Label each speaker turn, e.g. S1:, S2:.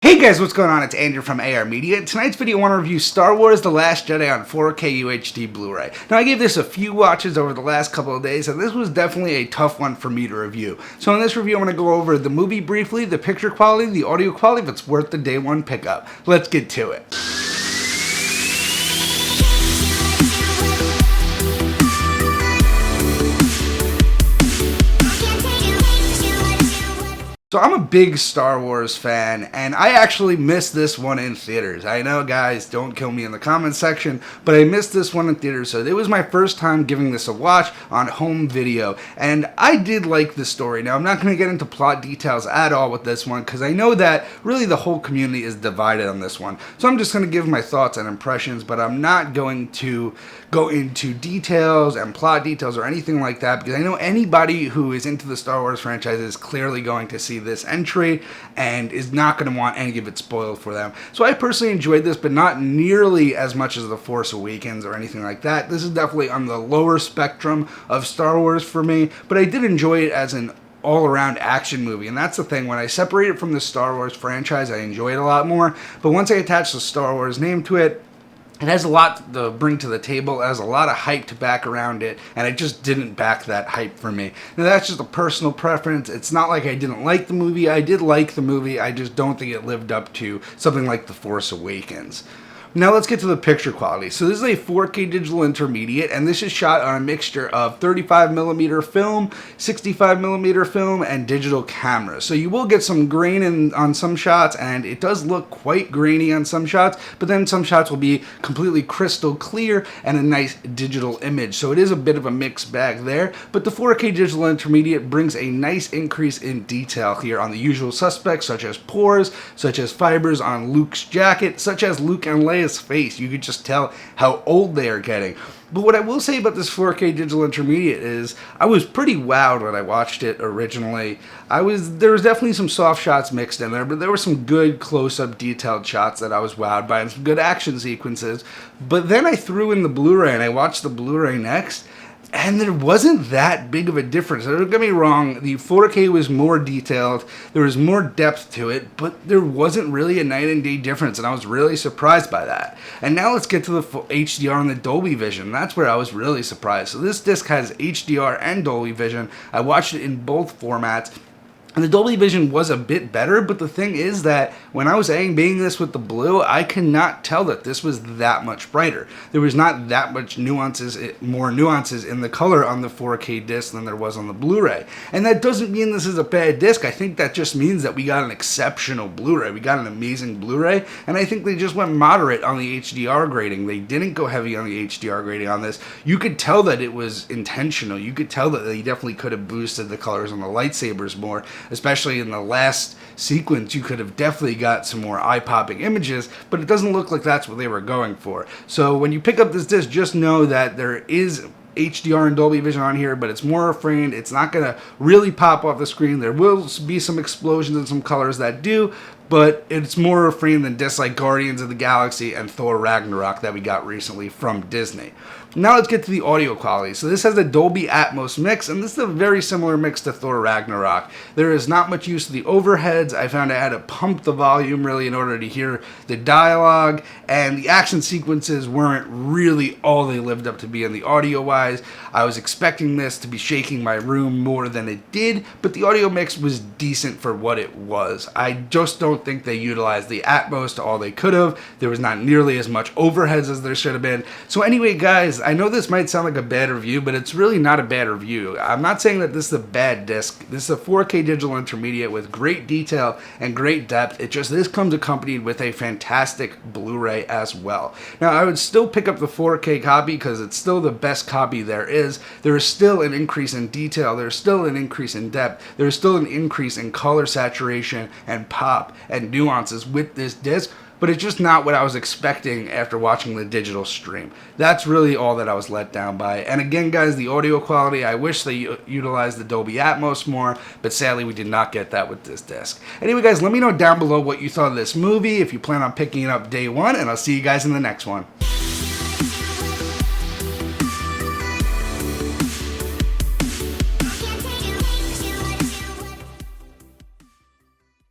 S1: Hey guys, what's going on? It's Andrew from AR Media. In tonight's video, I want to review Star Wars The Last Jedi on 4K UHD Blu-ray. Now, I gave this a few watches over the last couple of days, and this was definitely a tough one for me to review. So in this review, I'm going to go over the movie briefly, the picture quality, the audio quality, if it's worth the day one pickup. Let's get to it. So I'm a big Star Wars fan, and I actually missed this one in theaters. I know, guys, don't kill me in the comments section, but I missed this one in theaters, so it was my first time giving this a watch on home video, and I did like the story. Now, I'm not going to get into plot details at all with this one, because I know that really the whole community is divided on this one. So I'm just going to give my thoughts and impressions, but I'm not going to go into details and plot details or anything like that, because I know anybody who is into the Star Wars franchise is clearly going to see this entry and is not going to want any of it spoiled for them. So I personally enjoyed this, but not nearly as much as The Force Awakens or anything like that. This is definitely on the lower spectrum of Star Wars for me, but I did enjoy it as an all-around action movie, and that's the thing. When I separate it from the Star Wars franchise, I enjoy it a lot more, but once I attach the Star Wars name to it, it has a lot to bring to the table. It has a lot of hype to back around it, and it just didn't back that hype for me. Now, that's just a personal preference. It's not like I didn't like the movie. I did like the movie. I just don't think it lived up to something like The Force Awakens. Now let's get to the picture quality. So this is a 4K digital intermediate, and this is shot on a mixture of 35mm film, 65mm film, and digital cameras. So you will get some grain on some shots, and it does look quite grainy on some shots, but then some shots will be completely crystal clear and a nice digital image. So it is a bit of a mixed bag there, but the 4K digital intermediate brings a nice increase in detail here on the usual suspects, such as pores, such as fibers on Luke's jacket, such as Luke and Leia's face. You could just tell how old they are getting. But what I will say about this 4K digital intermediate is I was pretty wowed when I watched it originally. There was definitely some soft shots mixed in there, but there were some good close-up detailed shots that I was wowed by and some good action sequences. But then I threw in the Blu-ray and I watched the Blu-ray next, and there wasn't that big of a difference. Don't get me wrong, the 4K was more detailed, there was more depth to it, but there wasn't really a night and day difference, and I was really surprised by that. And now let's get to the HDR and the Dolby Vision. That's where I was really surprised. So this disc has HDR and Dolby Vision. I watched it in both formats. And the Dolby Vision was a bit better, but the thing is that when I was being this with the blue, I cannot tell that this was that much brighter. There was not that much more nuances in the color on the 4K disc than there was on the Blu-ray. And that doesn't mean this is a bad disc. I think that just means that we got an exceptional Blu-ray. We got an amazing Blu-ray, and I think they just went moderate on the HDR grading. They didn't go heavy on the HDR grading on this. You could tell that it was intentional. You could tell that they definitely could have boosted the colors on the lightsabers more. Especially in the last sequence, you could have definitely got some more eye-popping images, but it doesn't look like that's what they were going for. So when you pick up this disc, just know that there is HDR and Dolby Vision on here, but it's more refrained. It's not going to really pop off the screen. There will be some explosions and some colors that do, but it's more refrained than discs like Guardians of the Galaxy and Thor Ragnarok that we got recently from Disney. Now let's get to the audio quality. So this has a Dolby Atmos mix, and this is a very similar mix to Thor Ragnarok. There is not much use of the overheads. I found I had to pump the volume really in order to hear the dialogue, and the action sequences weren't really all they lived up to be in the audio-wise. I was expecting this to be shaking my room more than it did, but the audio mix was decent for what it was. I just don't think they utilized the Atmos to all they could have. There was not nearly as much overheads as there should have been. So anyway, guys, I know this might sound like a bad review, but it's really not a bad review. I'm not saying that this is a bad disc. This is a 4K digital intermediate with great detail and great depth. This comes accompanied with a fantastic Blu-ray as well. Now, I would still pick up the 4K copy because it's still the best copy there is. There is still an increase in detail. There's still an increase in depth. There's still an increase in color saturation and pop and nuances with this disc, but it's just not what I was expecting after watching the digital stream. That's really all that I was let down by. And again, guys, the audio quality, I wish they utilized the Dolby Atmos more, but sadly we did not get that with this disc. Anyway, guys, let me know down below what you thought of this movie, if you plan on picking it up day one, and I'll see you guys in the next one.